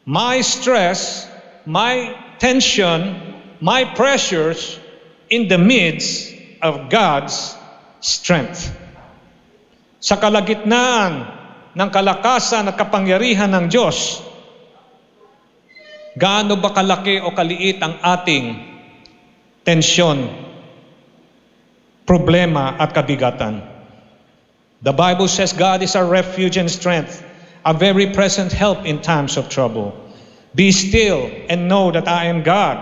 my stress, my tension, my pressures in the midst of God's strength. Sa kalagitnaan ng kalakasan at kapangyarihan ng Diyos, gaano ba kalaki o kaliit ang ating tensyon, problema at kabigatan? The Bible says God is our refuge and strength, a very present help in times of trouble. Be still and know that I am God,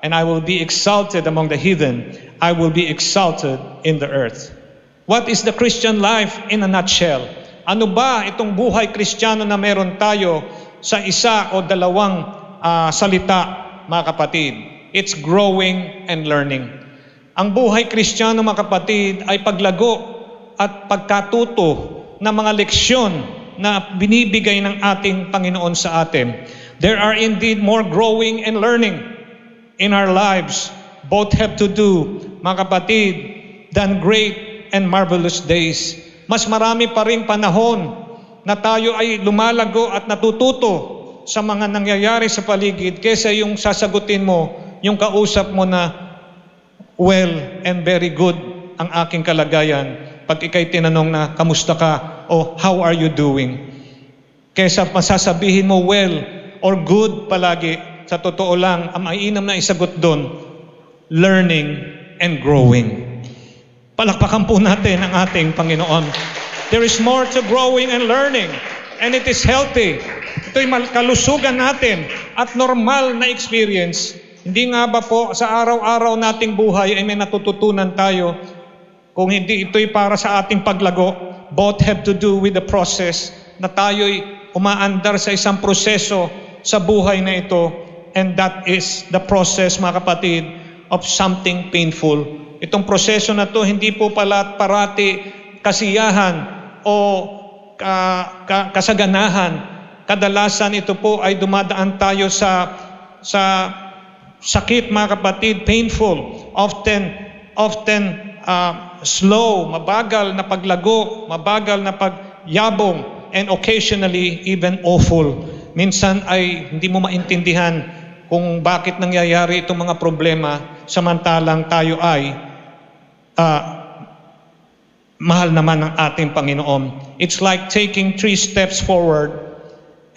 and I will be exalted among the heathen. I will be exalted in the earth. What is the Christian life in a nutshell? Ano ba itong buhay Kristiyano na meron tayo sa isa o dalawang salita, mga kapatid? It's growing and learning. Ang buhay Kristiyano, mga kapatid, ay paglago at pagkatuto ng mga leksyon na binibigay ng ating Panginoon sa atin. There are indeed more growing and learning in our lives. Both have to do, mga kapatid, than great and marvelous days. Mas marami pa rin panahon na tayo ay lumalago at natututo sa mga nangyayari sa paligid kaysa yung sasagutin mo, yung kausap mo na, well and very good ang aking kalagayan. Pag ikay tinanong na, kamusta ka? O how are you doing? Kaysa masasabihin mo well or good palagi, sa totoo lang, ang mainam na isagot doon, learning and growing. Palakpakan po natin ang ating Panginoon. There is more to growing and learning, and it is healthy. Ito'y kalusugan natin at normal na experience. Hindi nga ba po sa araw-araw nating buhay ay may natututunan tayo? Kung hindi ito'y para sa ating paglago, both have to do with the process na tayo'y umaandar sa isang proseso sa buhay na ito, and that is the process, mga kapatid, of something painful. Itong proseso na to hindi po pala parati kasiyahan o kasaganahan. Kadalasan ito po ay dumadaan tayo sa sakit, mga kapatid, painful, often slow, mabagal na paglago, mabagal na pagyabong, and occasionally even awful. Minsan ay hindi mo maintindihan kung bakit nangyayari itong mga problema, samantalang tayo ay mahal naman ng ating Panginoon. It's like taking 3 steps forward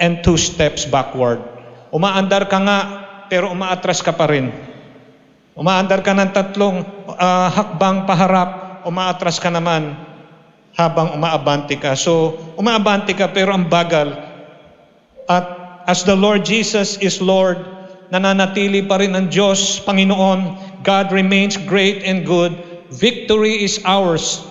and 2 steps backward. Umaandar ka nga, pero umaatras ka pa rin. Umaandar ka ng 3 hakbang paharap, umaatras ka naman habang umaabante ka. So, umaabante ka pero ang bagal. At as the Lord Jesus is Lord, nananatili pa rin ang Diyos, Panginoon. God remains great and good. Victory is ours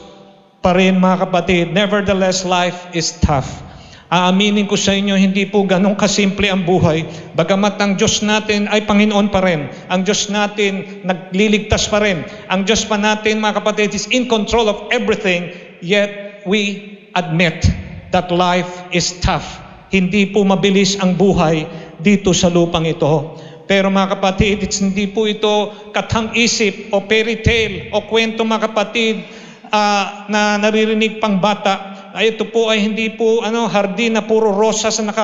pa rin, mga kapatid. Nevertheless, life is tough. Aaminin ko sa inyo, hindi po ganun kasimple ang buhay. Bagamat ang Diyos natin ay Panginoon pa rin. Ang Diyos natin nagliligtas pa rin. Ang Diyos pa natin, mga kapatid, is in control of everything. Yet, we admit that life is tough. Hindi po mabilis ang buhay dito sa lupang ito. Pero mga kapatid, hindi po ito katang-isip o fairy tale o kwento, mga kapatid, na naririnig pang bata. Ay ito po ay hindi po hardin na puro rosas na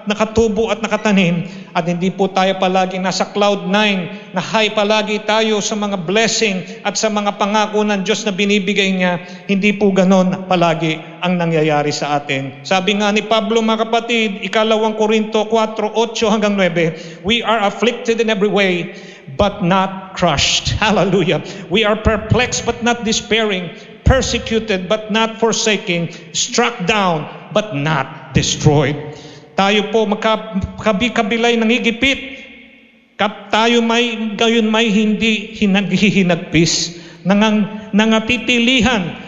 nakatubo at nakatanim. At hindi po tayo palaging nasa cloud 9 na high palagi tayo sa mga blessing at sa mga pangako ng Diyos na binibigay niya. Hindi po ganon palagi ang nangyayari sa atin. Sabi nga ni Pablo, mga kapatid, 2 Korinto 4:8-9, we are afflicted in every way, but not crushed. Hallelujah. We are perplexed but not despairing, persecuted but not forsaking, struck down but not destroyed. Tayo po magkabi-kabilay nangigipit. Tayo gayon may hindi hinagpis. Nangatitilihan.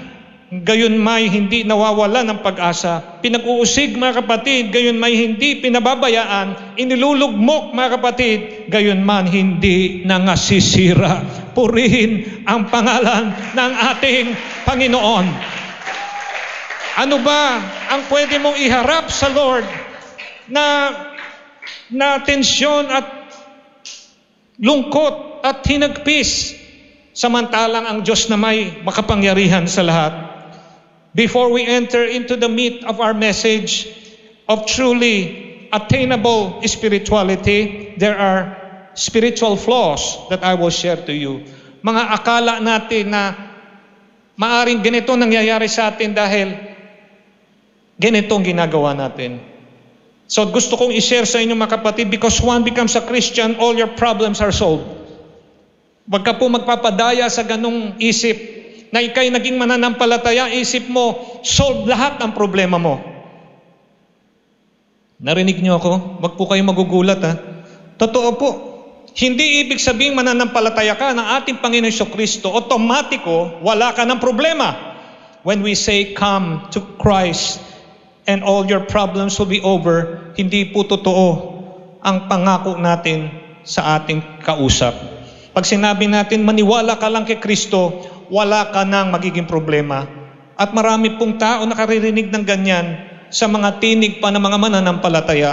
Gayon may hindi nawawala ng pag-asa. Pinag-uusig, mga kapatid, gayon may hindi pinababayaan. Inilulugmok, mga kapatid, gayon man hindi nangasisira. Purihin ang pangalan ng ating Panginoon. Ano ba ang pwede mong iharap sa Lord na tensyon at lungkot at hinagpis, samantalang ang Diyos na may makapangyarihan sa lahat? Before we enter into the meat of our message of truly attainable spirituality, there are spiritual flaws that I will share to you. Mga akala natin na maaring ganito nangyayari sa atin dahil ganitong ginagawa natin. So gusto kong i-share sa inyo mga kapatid, because one becomes a Christian, all your problems are solved. Huwag ka po magpapadaya sa ganong isip na ikay naging mananampalataya, isip mo, solve lahat ng problema mo. Narinig niyo ako? Huwag po kayong magugulat ha. Totoo po. Hindi ibig sabihin mananampalataya ka ng ating Panginoon Jesucristo, otomatiko, wala ka ng problema. When we say, come to Christ and all your problems will be over, hindi po totoo ang pangako natin sa ating kausap. Pag sinabi natin, maniwala ka lang kay Kristo, wala ka nang magiging problema. At marami pong tao nakaririnig ng ganyan sa mga tinig pa ng mga mananampalataya.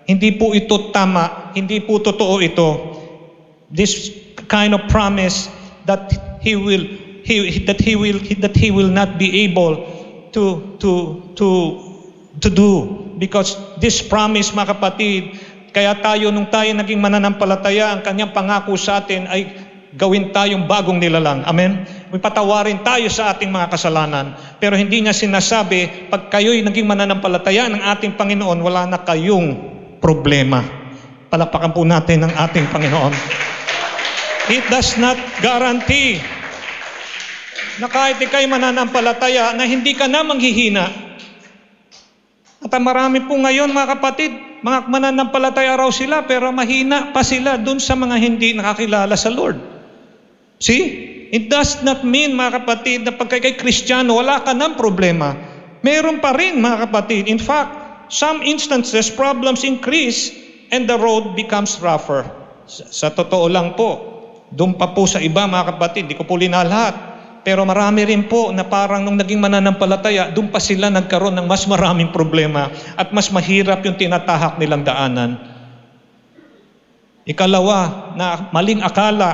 Hindi po ito tama, hindi po totoo ito. This kind of promise that he will not be able to do, because this promise, mga kapatid, kaya nung tayo naging mananampalataya, ang kanyang pangako sa atin ay gawin tayong bagong nilalang. Amen? May patawarin tayo sa ating mga kasalanan. Pero hindi niya sinasabi, pag kayo'y naging mananampalataya ng ating Panginoon, wala na kayong problema. Palakpakan po natin ang ating Panginoon. It does not guarantee na kahit ikay mananampalataya na hindi ka na manghihina. At marami po ngayon mga kapatid, mga mananampalataya raw sila pero mahina pa sila dun sa mga hindi nakakilala sa Lord. See? It does not mean mga kapatid na pagka kay Kristiyano wala ka ng problema. Meron pa rin mga kapatid. In fact, some instances problems increase and the road becomes rougher. Sa totoo lang po, doon pa po sa iba mga kapatid, di ko po linalahat. Pero marami rin po na parang nung naging mananampalataya, doon pa sila nagkaroon ng mas maraming problema at mas mahirap yung tinatahak nilang daanan. Ikalawa, na maling akala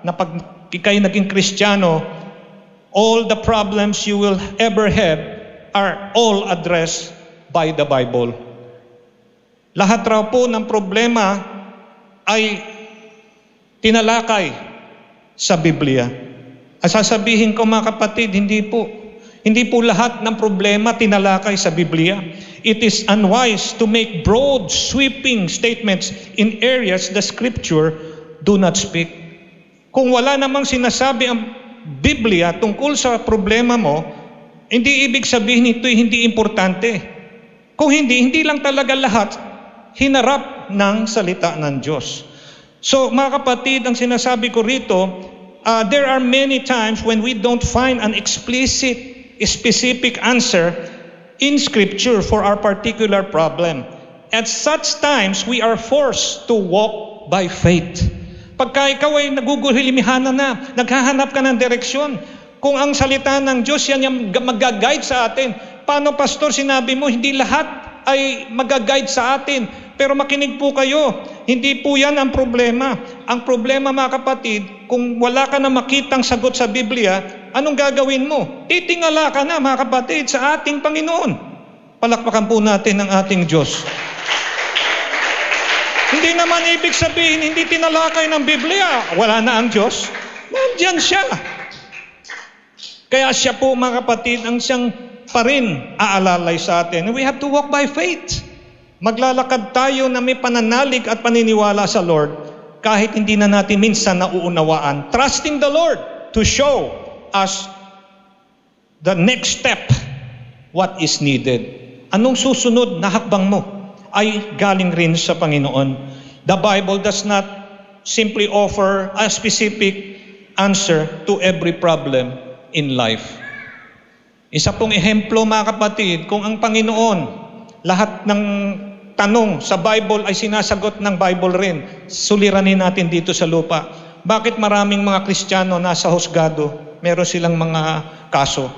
na pag ikay naging Kristiyano, all the problems you will ever have are all addressed by the Bible. Lahat raw po ng problema ay tinalakay sa Biblia. At sasabihin ko mga kapatid, hindi po. Hindi po lahat ng problema tinalakay sa Biblia. It is unwise to make broad, sweeping statements in areas the Scripture do not speak. Kung wala namang sinasabi ang Biblia tungkol sa problema mo, hindi ibig sabihin ito'y hindi importante. Kung hindi lang talaga lahat hinarap ng salita ng Diyos. So mga kapatid, ang sinasabi ko rito, there are many times when we don't find an explicit, specific answer in Scripture for our particular problem. At such times, we are forced to walk by faith. Pagka ikaw ay naguguhilimihanan na, naghahanap ka ng direksyon, kung ang salita ng Diyos yan yung mag-guide sa atin, paano pastor sinabi mo, hindi lahat ay mag-guide sa atin, pero makinig po kayo, hindi po yan ang problema. Ang problema mga kapatid, kung wala ka na makitang sagot sa Biblia, anong gagawin mo? Titingala ka na mga kapatid sa ating Panginoon. Palakpakan po natin ang ating Diyos. Hindi naman ibig sabihin, hindi tinalakay ng Biblia. Wala na ang Diyos. Nandiyan siya. Kaya siya po mga kapatid, ang siyang pa rin aalalay sa atin. We have to walk by faith. Maglalakad tayo na may pananalig at paniniwala sa Lord kahit hindi na natin minsan nauunawaan. Trusting the Lord to show us the next step, what is needed. Anong susunod na hakbang mo ay galing rin sa Panginoon. The Bible does not simply offer a specific answer to every problem in life. Isa pong ehemplo mga kapatid, kung ang Panginoon, lahat ng tanong sa Bible ay sinasagot ng Bible rin, suliranin natin dito sa lupa. Bakit maraming mga Kristiyano nasa husgado, meron silang mga kaso?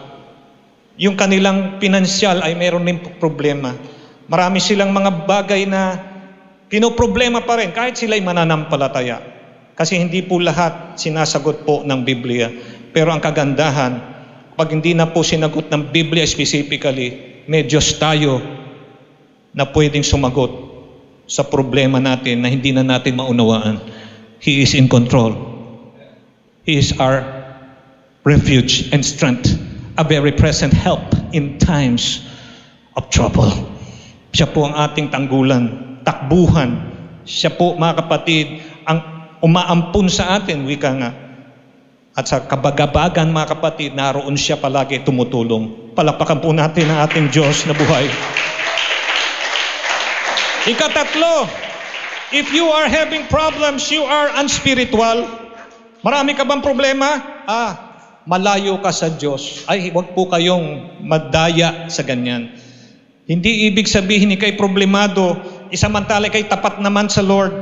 Yung kanilang pinansyal ay meron rin problema. Marami silang mga bagay na pinoproblema pa rin kahit sila'y mananampalataya. Kasi hindi po lahat sinasagot po ng Biblia. Pero ang kagandahan, pag hindi na po sinagot ng Biblia specifically, may Diyos tayo na pwedeng sumagot sa problema natin na hindi na natin maunawaan. He is in control. He is our refuge and strength, a very present help in times of trouble. Siya po ang ating tanggulan, takbuhan. Siya po, mga kapatid, ang umaampun sa atin, wika nga. At sa kabagabagan, mga kapatid, naroon siya palagi tumutulong. Palakpakan po natin ang ating Diyos na buhay. Ikatatlo, if you are having problems, you are unspiritual. Marami ka bang problema? Malayo ka sa Diyos. Ay, huwag po kayong madaya sa ganyan. Hindi ibig sabihin ikay problemado, isamantala kay tapat naman sa Lord.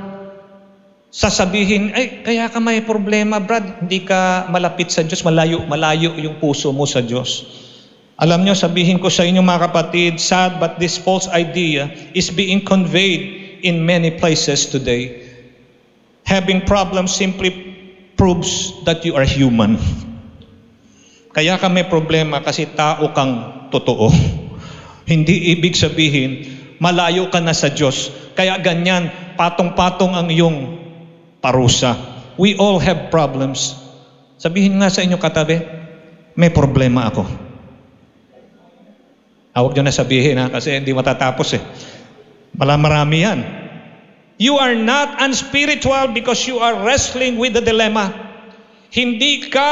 Sasabihin, ay, kaya ka may problema, Brad. Hindi ka malapit sa Diyos. Malayo yung puso mo sa Diyos. Alam nyo, sabihin ko sa inyo, mga kapatid, sad but this false idea is being conveyed in many places today. Having problems simply proves that you are human. Kaya ka may problema kasi tao kang totoo. Hindi ibig sabihin, malayo ka na sa Diyos. Kaya ganyan, patong-patong ang iyong parusa. We all have problems. Sabihin nga sa inyo katabi, may problema ako. Huwag nyo na sabihin kasi hindi matatapos Marami yan. You are not unspiritual because you are wrestling with the dilemma. Hindi ka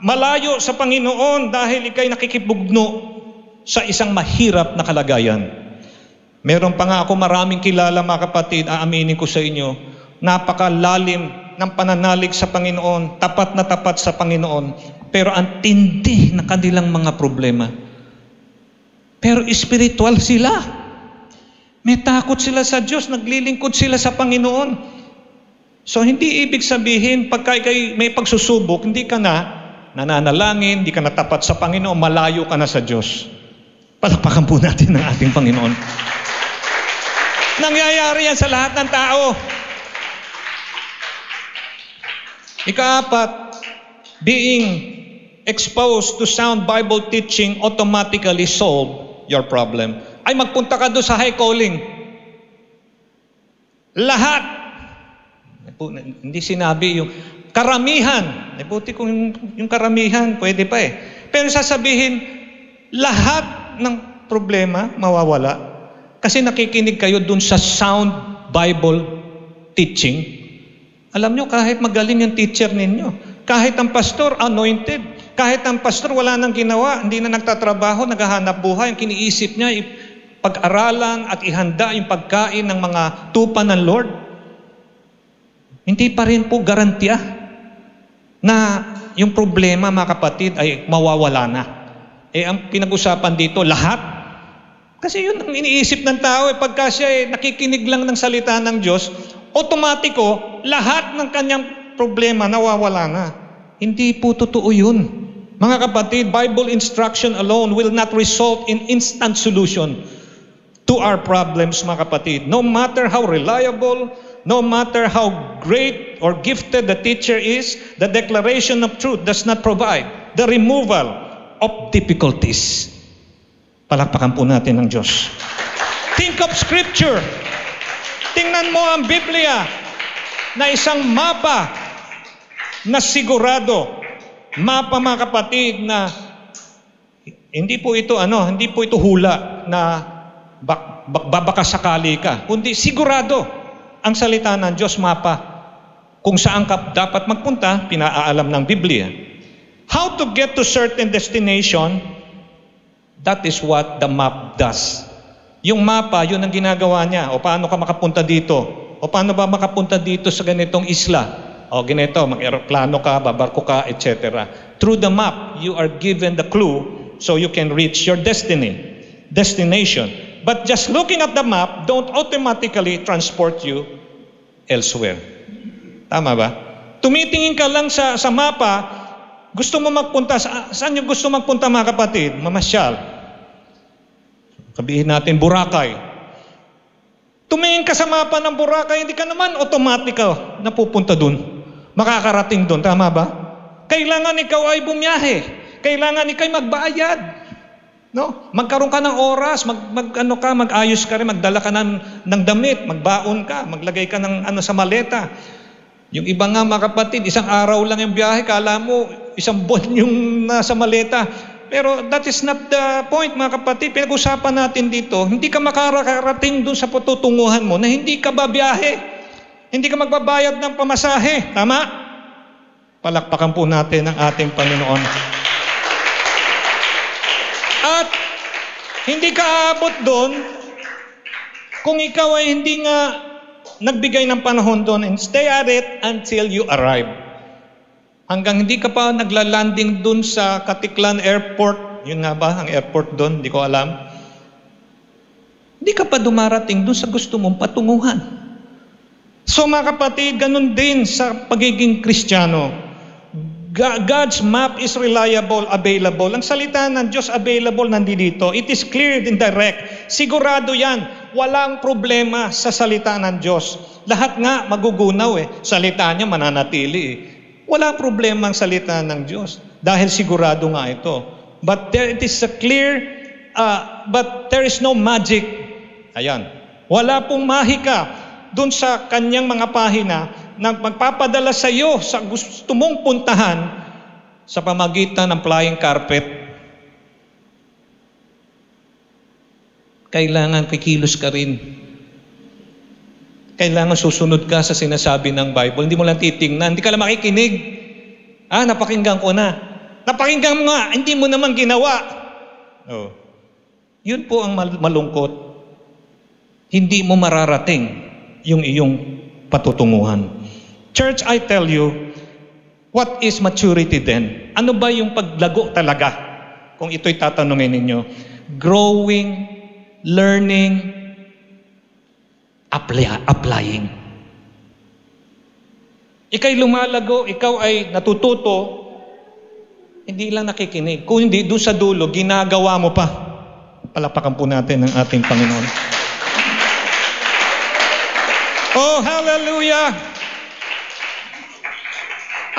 malayo sa Panginoon dahil ikay nakikibugno sa isang mahirap na kalagayan. Meron pa nga ako maraming kilala, mga kapatid, aaminin ko sa inyo, napakalalim ng pananalig sa Panginoon, tapat na tapat sa Panginoon, pero ang tindi na kanilang mga problema. Pero spiritual sila. May takot sila sa Diyos, naglilingkod sila sa Panginoon. So hindi ibig sabihin, pagka may pagsusubok, hindi ka na nananalangin, hindi ka na tapat sa Panginoon, malayo ka na sa Diyos. Palakpakan po natin ng ating Panginoon. Nangyayari yan sa lahat ng tao. Ikaapat, being exposed to sound Bible teaching automatically solve your problem. Ay, magpunta ka doon sa high calling. Lahat. Hindi sinabi yung karamihan. Buti kung yung karamihan, pwede pa Pero sasabihin, lahat ng problema mawawala. Kasi nakikinig kayo dun sa sound Bible teaching. Alam nyo, kahit magaling yung teacher ninyo, kahit ang pastor anointed, kahit ang pastor wala nang ginawa, hindi na nagtatrabaho, naghahanap buhay, ang kiniisip niya, pag-aralan at ihanda yung pagkain ng mga tupa ng Lord, hindi pa rin po garantiya na yung problema, mga kapatid, ay mawawala na. Ang pinag-usapan dito, lahat. Kasi yun ang iniisip ng tao, pagka siya nakikinig lang ng salita ng Diyos, otomatiko, lahat ng kanyang problema nawawala na. Hindi po totoo yun. Mga kapatid, Bible instruction alone will not result in instant solution to our problems, mga kapatid. No matter how reliable, no matter how great or gifted the teacher is, the declaration of truth does not provide the removal of difficulties. Palakpakan po natin ng Diyos. Think of Scripture. Tingnan mo ang Biblia na isang mapa na sigurado. Mapa, mga kapatid, na hindi po ito hula na baka sakali ka. Kundi sigurado ang salita ng Diyos, mapa. Kung saan ka dapat magpunta, pinaalam ng Biblia. How to get to certain destination, that is what the map does. Yung mapa, yun ang ginagawa niya. O paano ka makapunta dito? O paano ba makapunta dito sa ganitong isla? O ganito, mag-aeroplano ka, babarko ka, etc. Through the map, you are given the clue so you can reach your destination. But just looking at the map don't automatically transport you elsewhere. Tama ba? Tumitingin ka lang sa mapa, gusto mo magpunta, saan yung gusto magpunta, mga kapatid? Mamasyal. Sabihin natin, Boracay. Tumingin ka sa mapa ng Boracay, hindi ka naman automatic na pupunta dun. Makakarating dun, tama ba? Kailangan ikaw ay bumiyahe. Kailangan ikaw ay magbayad. No? Magkaroon ka ng oras, mag-ayos ka rin, magdala ka ng damit, magbaon ka, maglagay ka ng sa maleta. Yung iba nga mga kapatid, isang araw lang yung biyahe, kala mo isang buwan yung nasa maleta. Pero that is not the point mga kapatid. Pinag-usapan natin dito, hindi ka makakarating doon sa patutunguhan mo na hindi ka babiyahe. Hindi ka magbabayad ng pamasahe. Tama? Palakpakan po natin ang ating Panginoon. At hindi ka aabot doon kung ikaw ay hindi nga nagbigay ng panahon doon and stay at it until you arrive. Hanggang hindi ka pa naglalanding doon sa Katiklan Airport, yun nga ba ang airport doon? Hindi ko alam. Hindi ka pa dumarating doon sa gusto mong patunguhan. So mga kapatid, ganun din sa pagiging Kristiyano. God's map is reliable, available. Ang salita ng Diyos available nandito. It is clear and direct. Sigurado yan. Walang problema sa salita ng Diyos. Lahat nga magugunaw Salita niya mananatili Walang problema ang salita ng Diyos. Dahil sigurado nga ito. But there is no magic. Ayan. Wala pong mahika dun sa kanyang mga pahina na magpapadala sa iyo sa gusto mong puntahan sa pamagitan ng flying carpet. Kailangan kikilos ka rin. Kailangan susunod ka sa sinasabi ng Bible. Hindi mo lang titingnan. Hindi ka lang makikinig. Napakinggan ko na. Napakinggan mo nga. Hindi mo naman ginawa. Yun po ang malungkot. Hindi mo mararating yung iyong patutunguhan. Church, I tell you, what is maturity then? Ano ba yung paglago talaga? Kung ito'y tatanungin ninyo. Growing, learning, applying. Ika'y lumalago, ikaw ay natututo, hindi lang nakikinig. Kung hindi, doon sa dulo, ginagawa mo pa. Palapakan po natin ang ating Panginoon. Oh, hallelujah!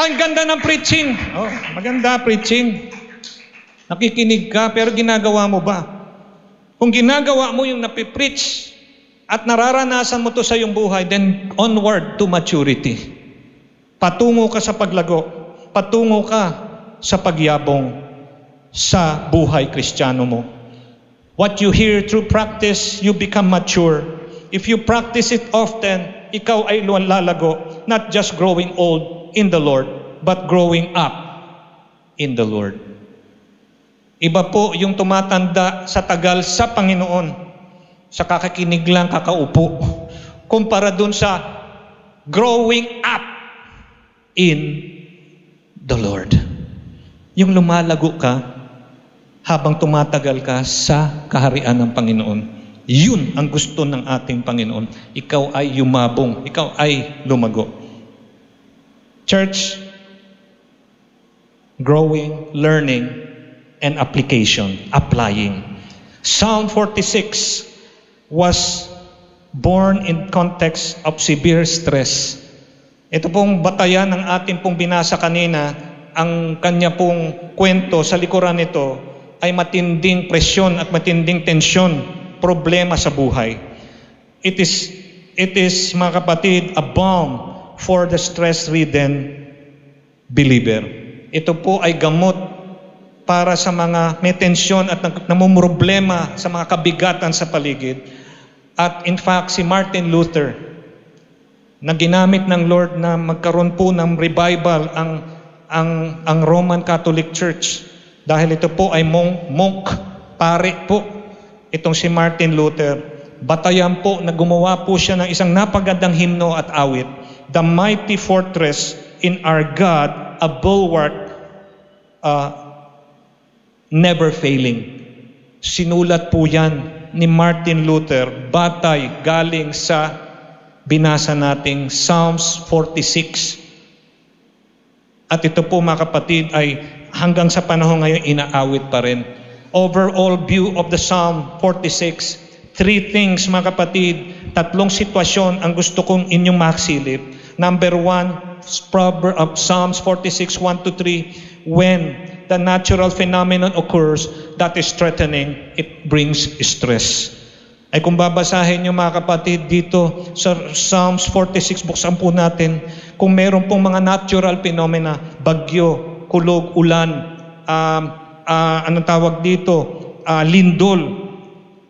Ang ganda ng preaching. Maganda preaching. Nakikinig ka, pero ginagawa mo ba? Kung ginagawa mo yung napipreach at nararanasan mo to sa iyong buhay, then onward to maturity. Patungo ka sa paglago. Patungo ka sa pagyabong sa buhay Kristiyano mo. What you hear through practice, you become mature. If you practice it often, ikaw ay lalago, not just growing old in the Lord, but growing up in the Lord. Iba po yung tumatanda sa tagal sa Panginoon, sa kakakinig lang, kakaupo, kumpara dun sa growing up in the Lord. Yung lumalago ka habang tumatagal ka sa kaharian ng Panginoon. Yun ang gusto ng ating Panginoon. Ikaw ay yumabong, ikaw ay lumago. Church, growing, learning, and application, applying. Psalm 46 was born in context of severe stress. Ito pong batayan ng ating pong binasa kanina, ang kanya pong kwento sa likuran nito ay matinding presyon at matinding tensyon, problema sa buhay. It is mga kapatid, a balm for the stress-ridden believer. Ito po ay gamot para sa mga may tensyon at namumroblema sa mga kabigatan sa paligid. At in fact, si Martin Luther, na ginamit ng Lord na magkaroon po ng revival ang Roman Catholic Church. Dahil ito po ay monk, pare po. Itong si Martin Luther, batayan po na gumawa po siya ng isang napagandang himno at awit. The mighty fortress in our God, a bulwark never failing. Sinulat po yan ni Martin Luther, batay galing sa binasa nating Psalms 46. At ito po mga kapatid ay hanggang sa panahon ngayon inaawit pa rin. Overall view of the Psalm 46, 3 things mga kapatid, 3 sitwasyon ang gusto kong inyong maksilip. Number 1, Psalms 46, 1-3, when the natural phenomenon occurs that is threatening, it brings stress. Ay kung babasahin nyo mga kapatid dito sa Psalms 46, buksan po natin, kung meron pong mga natural phenomena, bagyo, kulog, ulan, anong tawag dito, lindol.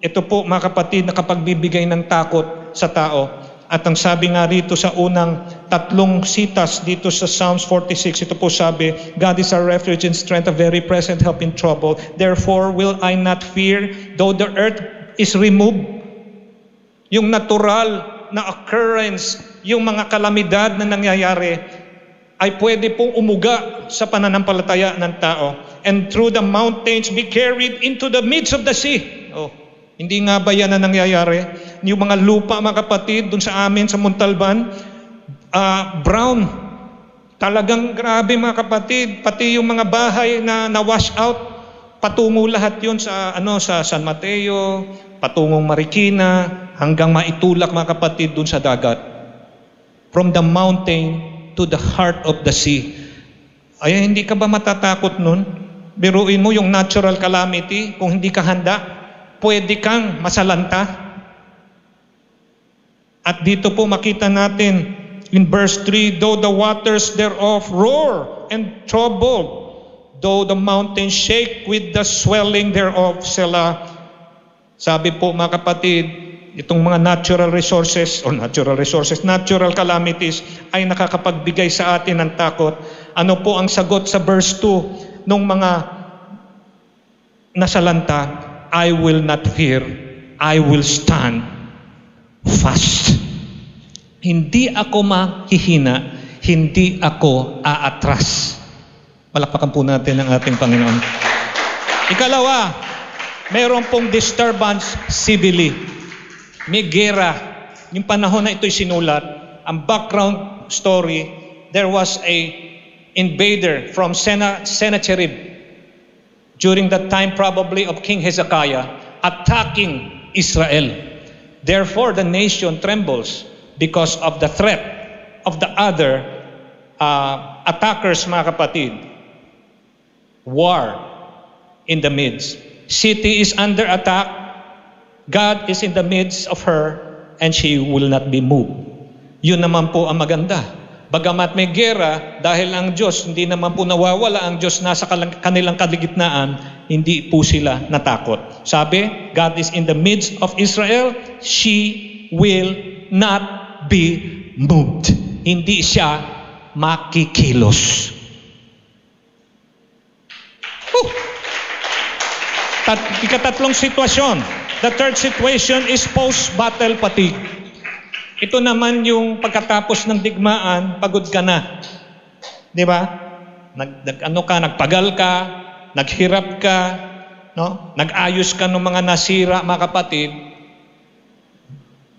Ito po mga kapatid nakapagbibigay ng takot sa tao. At ang sabi nga rito sa unang tatlong sitas dito sa Psalms 46, ito po sabi, God is our refuge and strength, a very present help in trouble. Therefore will I not fear, though the earth is removed. Yung natural na occurrence, yung mga kalamidad na nangyayari, ay pwede pong umuga sa pananampalataya ng tao. And through the mountains be carried into the midst of the sea. Oh, hindi nga ba yan na nangyayari? Yung mga lupa, mga kapatid, dun sa amin, sa Montalban, brown. Talagang grabe, mga kapatid. Pati yung mga bahay na na-wash out, patungo lahat yun sa San Mateo, patungong Marikina, hanggang maitulak, mga kapatid, dun sa dagat. From the mountain to the heart of the sea. Ay, hindi ka ba matatakot nun? Biruin mo yung natural calamity, kung hindi ka handa, pwede kang masalanta. At dito po makita natin in verse 3, though the waters thereof roar and trouble, though the mountains shake with the swelling thereof, Selah. Sabi po mga kapatid, itong mga natural calamities ay nakakapagbigay sa atin ng takot. Ano po ang sagot sa verse 2 nung mga nasalanta? I will not fear, I will stand fast. Hindi ako mahihina, hindi ako aatras. Palakpakan po natin ang ating Panginoon. Ikalawa, mayroon pong disturbance civilly. May gera. Yung panahon na ito'y sinulat, ang background story, there was a invader from Sennacherib during the time probably of King Hezekiah attacking Israel. Therefore, the nation trembles because of the threat of the other attackers, mga kapatid. War in the midst. City is under attack. God is in the midst of her and she will not be moved. Yun naman po ang maganda. Bagamat may gera, dahil ang Diyos, hindi naman po nawawala ang Diyos nasa kanilang kaligitnaan, hindi po sila natakot. Sabi, God is in the midst of Israel, she will not be moved. Hindi siya makikilos. Ikatatlong sitwasyon. The third situation is post-battle fatigue. Ito naman yung pagkatapos ng digmaan, pagod ka na. Di ba? Nagpagal ka, naghirap ka, no? Nag-ayos ka ng mga nasira, mga kapatid.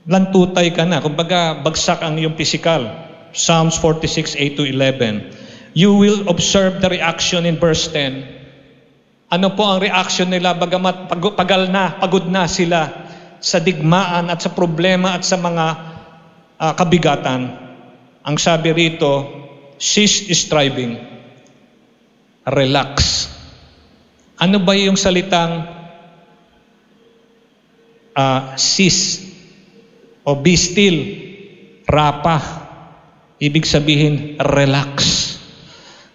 Lantutay ka na. Kumbaga, bagsak ang iyong physical. Psalms 46, 8-11. You will observe the reaction in verse 10. Ano po ang reaction nila bagamat pagod na sila sa digmaan at sa problema at sa mga kabigatan? Ang sabi rito, cease striving. Relax. Ano ba yung salitang cease o be still? Rapa. Ibig sabihin, relax.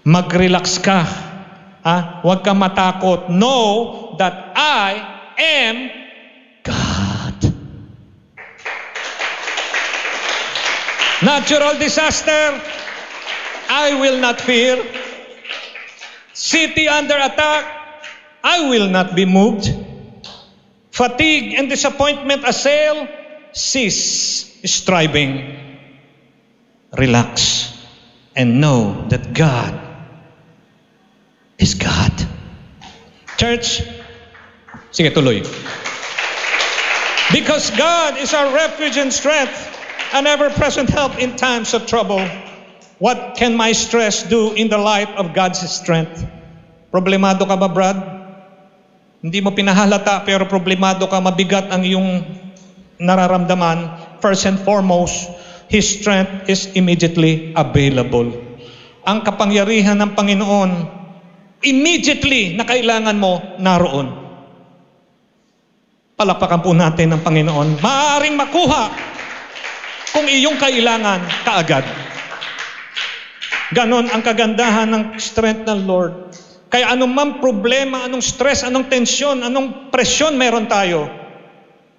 Mag-relax ka. Huwag kang matakot. Know that I am God. Natural disaster, I will not fear. City under attack, I will not be moved. Fatigue and disappointment assail, cease striving. Relax and know that God is God. Church, sige tuloy. Because God is our refuge and strength, an ever-present help in times of trouble. What can my stress do in the light of God's strength? Problemado ka ba, Brad? Hindi mo pinahalata pero problemado ka, mabigat ang iyong nararamdaman. First and foremost, His strength is immediately available. Ang kapangyarihan ng Panginoon Immediately na kailangan mo, naroon. Palakpakan po natin ng Panginoon. Maaaring makuha kung iyong kailangan kaagad. Ganon ang kagandahan ng strength ng Lord. Kaya anumang problema, anong stress, anong tensyon, anong presyon meron tayo,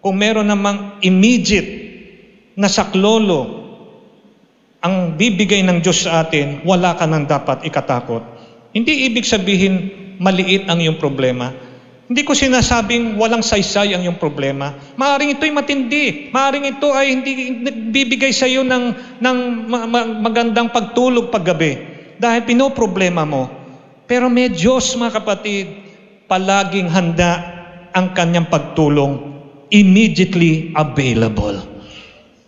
kung meron namang immediate na saklolo ang bibigay ng Diyos sa atin, wala ka nang dapat ikatakot. Hindi ibig sabihin maliit ang iyong problema. Hindi ko sinasabing walang saysay ang iyong problema. Maaring ito'y matindi. Maaring ito ay hindi bibigay sa iyo ng magandang pagtulog paggabi. Dahil pinoproblema mo. Pero may Diyos, mga kapatid, palaging handa ang kanyang pagtulong. Immediately available.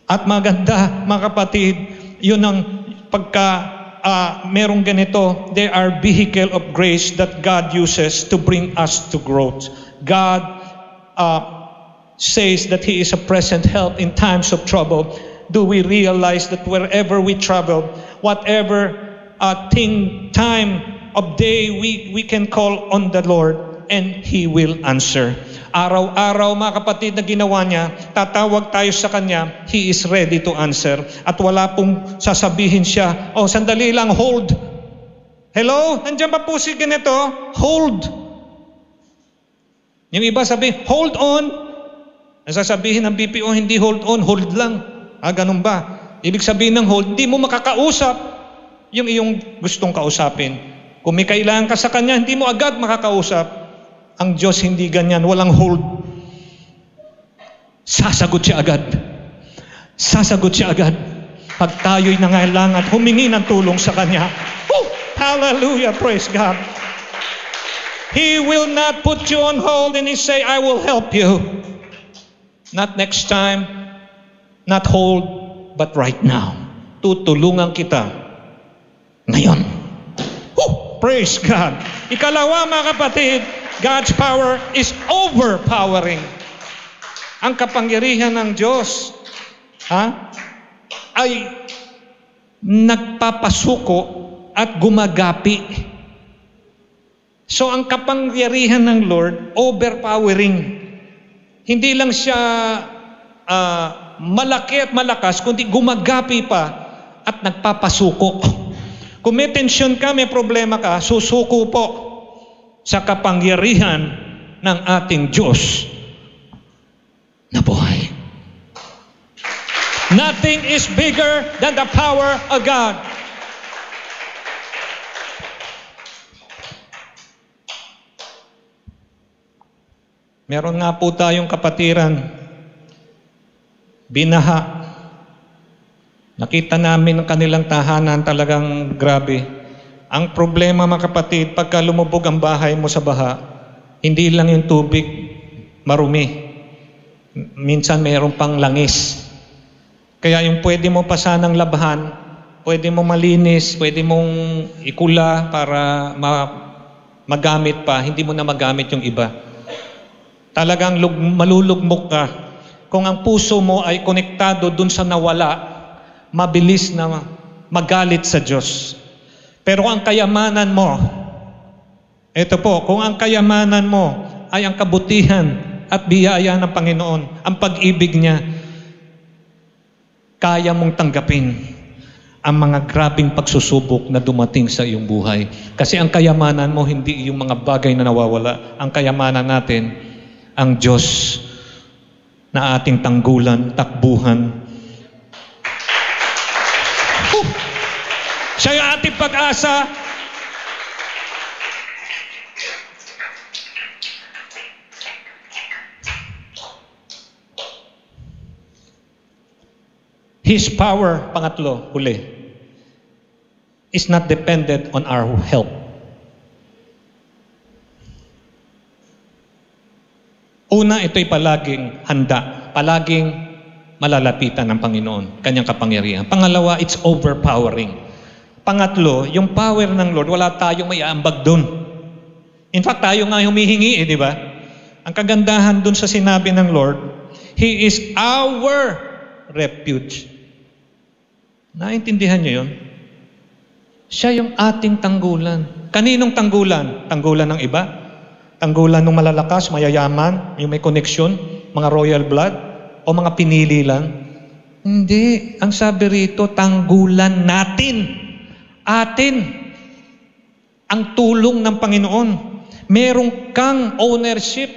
At maganda, mga kapatid, yun ang merong ganito, there are vehicle of grace that God uses to bring us to growth. God says that He is a present help in times of trouble. Do we realize that wherever we travel, whatever time of day, we can call on the Lord and He will answer. Araw-araw, mga kapatid, na ginawa niya, tatawag tayo sa Kanya, He is ready to answer. At wala pong sasabihin siya, sandali lang, hold. Hello? Nandiyan ba po si ganito? Hold. Yung iba sabi, hold on. Nasasabihin ng BPO, hindi hold on, hold lang. Ganun ba? Ibig sabihin ng hold, hindi mo makakausap yung iyong gustong kausapin. Kung may kailangan ka sa Kanya, hindi mo agad makakausap. Ang Diyos hindi ganyan, walang hold. Sasagot siya agad. Sasagot siya agad. Pag tayo'y nangailangan, humingi ng tulong sa Kanya. Oh, hallelujah, praise God. He will not put you on hold and He say, I will help you. Not next time, not hold, but right now. Tutulungan kita ngayon. Oh, praise God. Ikalawa, mga kapatid, God's power is overpowering. Ang kapangyarihan ng Diyos ay nagpapasuko at gumagapi. So ang kapangyarihan ng Lord, overpowering. Hindi lang siya malaki at malakas, kundi gumagapi pa at nagpapasuko. Kung may tensyon ka, may problema ka, susuko po sa kapangyarihan ng ating Diyos na buhay. Nothing is bigger than the power of God. Meron nga po tayong kapatiran, binaha. Nakita namin ang kanilang tahanan, talagang grabe. Ang problema, mga kapatid, pagka lumubog ang bahay mo sa baha, hindi lang yung tubig marumi. Minsan mayroon pang langis. Kaya yung pwede mo pa sanang labhan, pwede mo malinis, pwede mong ikula para magamit pa, hindi mo na magamit yung iba. Talagang malulugmok ka. Kung ang puso mo ay konektado dun sa nawala, mabilis na magalit sa Diyos. Pero ang kayamanan mo, ito po, kung ang kayamanan mo ay ang kabutihan at biyaya ng Panginoon, ang pag-ibig niya, kaya mong tanggapin ang mga grabing pagsusubok na dumating sa iyong buhay. Kasi ang kayamanan mo, hindi yung mga bagay na nawawala. Ang kayamanan natin, ang Diyos na ating tanggulan, takbuhan. Siya yung ating pag-asa. His power, pangatlo, huli, is not dependent on our help. Una, ito'y palaging handa, palaging malalapitan ng Panginoon, kanyang kapangyarihan. Pangalawa, it's overpowering. Pangatlo, yung power ng Lord, wala tayong may aambag dun. In fact, tayo nga humihingi, di ba? Ang kagandahan dun sa sinabi ng Lord, He is our refuge. Naintindihan niyo yun? Siya yung ating tanggulan. Kaninong tanggulan? Tanggulan ng iba? Tanggulan ng malalakas, mayayaman, yung may koneksyon, mga royal blood, o mga pinili lang? Hindi. Ang sabi rito, tanggulan natin. Atin. Ang tulong ng Panginoon. Meron kang ownership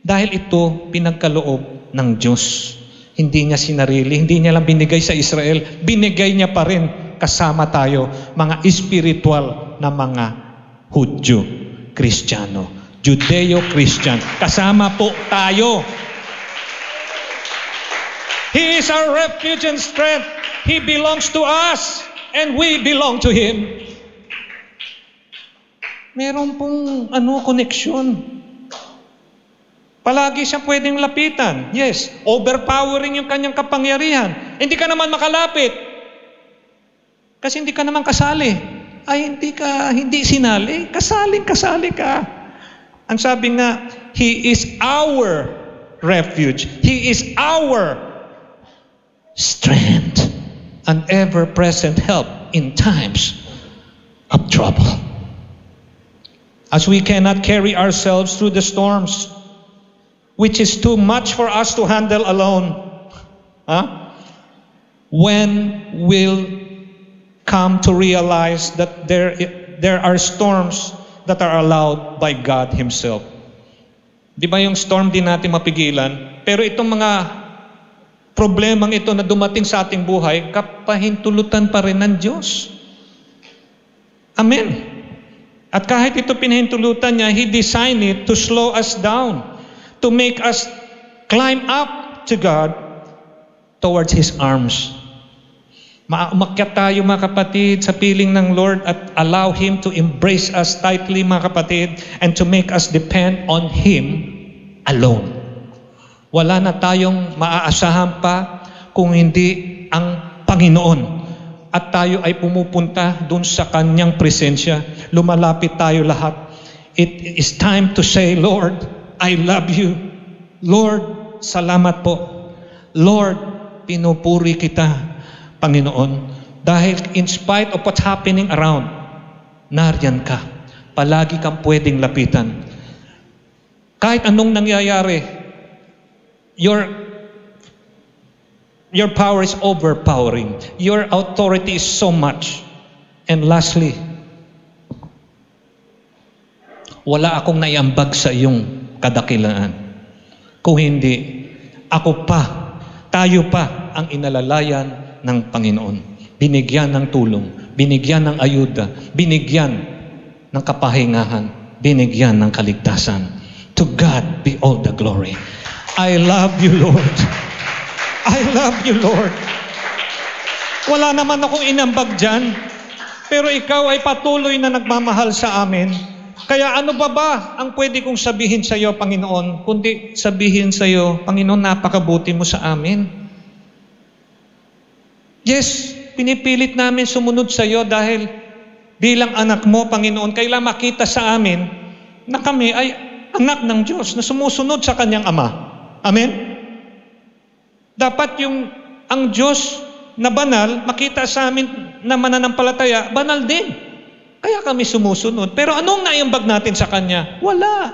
dahil ito pinagkaloob ng Diyos. Hindi niya sinarili, hindi niya lang binigay sa Israel, binigay niya pa rin kasama tayo, mga espiritual na mga Hudyo, Kristiyano, Judeo-Christian. Kasama po tayo. He is our refuge and strength. He belongs to us and we belong to Him. Meron pong koneksyon. Palagi siya pwedeng lapitan. Yes, overpowering yung kanyang kapangyarihan. Hindi ka naman makalapit. Kasi hindi ka naman kasali. Ay, hindi sinali. Kasali ka. Ang sabi nga, He is our refuge. He is our strength. An ever-present help in times of trouble. As we cannot carry ourselves through the storms, which is too much for us to handle alone. When we'll come to realize that there are storms that are allowed by God Himself. Di ba yung storm di natin mapigilan? Pero itong mga problemang ito na dumating sa ating buhay, kapahintulutan pa rin ng Diyos. Amen. At kahit ito pinahintulutan niya, He designed it to slow us down, to make us climb up to God towards His arms. Umakyat tayo mga kapatid sa piling ng Lord at allow Him to embrace us tightly mga kapatid and to make us depend on Him alone. Wala na tayong maaasahan pa kung hindi ang Panginoon. At tayo ay pumupunta dun sa Kanyang presensya. Lumalapit tayo lahat. It is time to say, Lord, I love you. Lord, salamat po. Lord, pinupuri kita, Panginoon. Dahil in spite of what's happening around, nariyan ka. Palagi kang pwedeng lapitan. Kahit anong nangyayari, your power is overpowering. Your authority is so much. And lastly, wala akong naiambag sa iyong kadakilaan. Kung hindi, ako pa, tayo pa ang inalalayan ng Panginoon. Binigyan ng tulong, binigyan ng ayuda, binigyan ng kapahingahan, binigyan ng kaligtasan. To God be all the glory. I love you, Lord. I love you, Lord. Wala naman akong inambag dyan, pero ikaw ay patuloy na nagmamahal sa amin. Kaya ano ba ang pwede kong sabihin sa iyo, Panginoon? Kundi sabihin sa iyo, Panginoon, napakabuti mo sa amin. Yes, pinipilit namin sumunod sa iyo dahil bilang anak mo, Panginoon, kailangan makita sa amin na kami ay anak ng Diyos na sumusunod sa Kanyang Ama. Amen? Dapat ang Diyos na banal, makita sa amin na mananampalataya, banal din. Kaya kami sumusunod. Pero anong naiambag natin sa Kanya? Wala.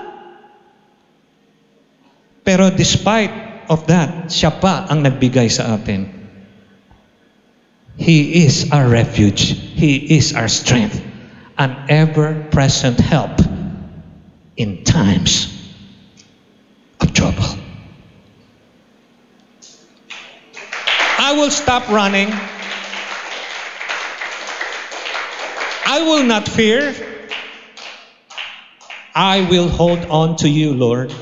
Pero despite of that, siya pa ang nagbigay sa atin. He is our refuge. He is our strength. An ever-present help in times of trouble. I will stop running. I will not fear. I will hold on to you, Lord.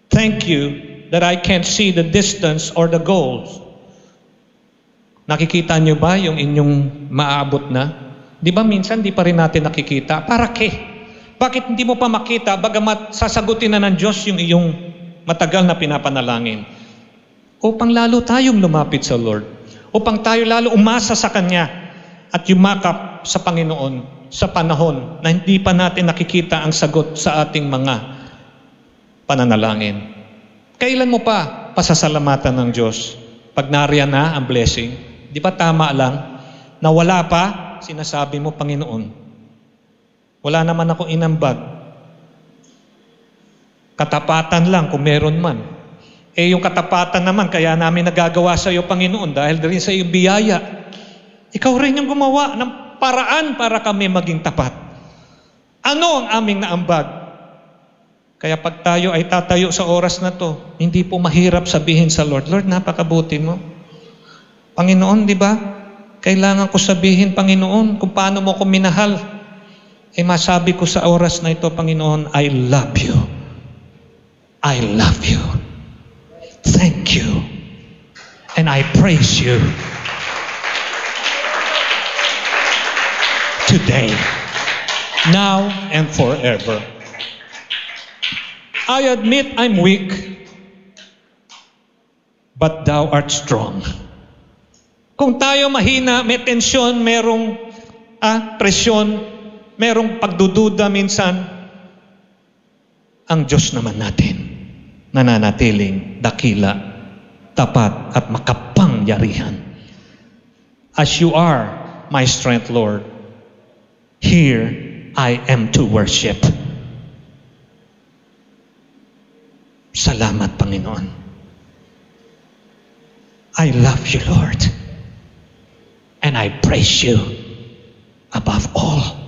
Thank you that I can't see the distance or the goals. Nakikita niyo ba yung inyong maaabot na? Di ba minsan di pa rin natin nakikita? Para ke? Bakit hindi mo pa makita bagamat sasagutin na ng Diyos yung iyong matagal na pinapanalangin? Upang lalo tayong lumapit sa Lord. Upang tayo lalo umasa sa Kanya at yumakap sa Panginoon sa panahon na hindi pa natin nakikita ang sagot sa ating mga pananalangin. Kailan mo pa pasasalamatan ng Diyos? Pag nariyan na ang blessing, di ba tama lang na wala pa sinasabi mo, Panginoon, wala naman ako inambag. Katapatan lang kung meron man. Yung katapatan naman, kaya namin nagagawa sa iyo, Panginoon, dahil rin sa iyong biyaya. Ikaw rin yung gumawa ng paraan para kami maging tapat. Ano ang aming naambag? Kaya pag tayo ay tatayo sa oras na to, hindi po mahirap sabihin sa Lord, Lord, napakabuti mo. Panginoon, di ba? Kailangan ko sabihin, Panginoon, kung paano mo ko minahal. Masabi ko sa oras na ito, Panginoon, I love you. I love you. Thank you. And I praise you. Today, now, and forever. I admit I'm weak, but thou art strong. Kung tayo mahina, may tensyon, merong presyon, merong pagdududa minsan, ang Diyos naman natin, nananatiling dakila, tapat at makapangyarihan. As you are my strength, Lord, here I am to worship. Salamat, Panginoon. I love you, Lord. And I praise you above all.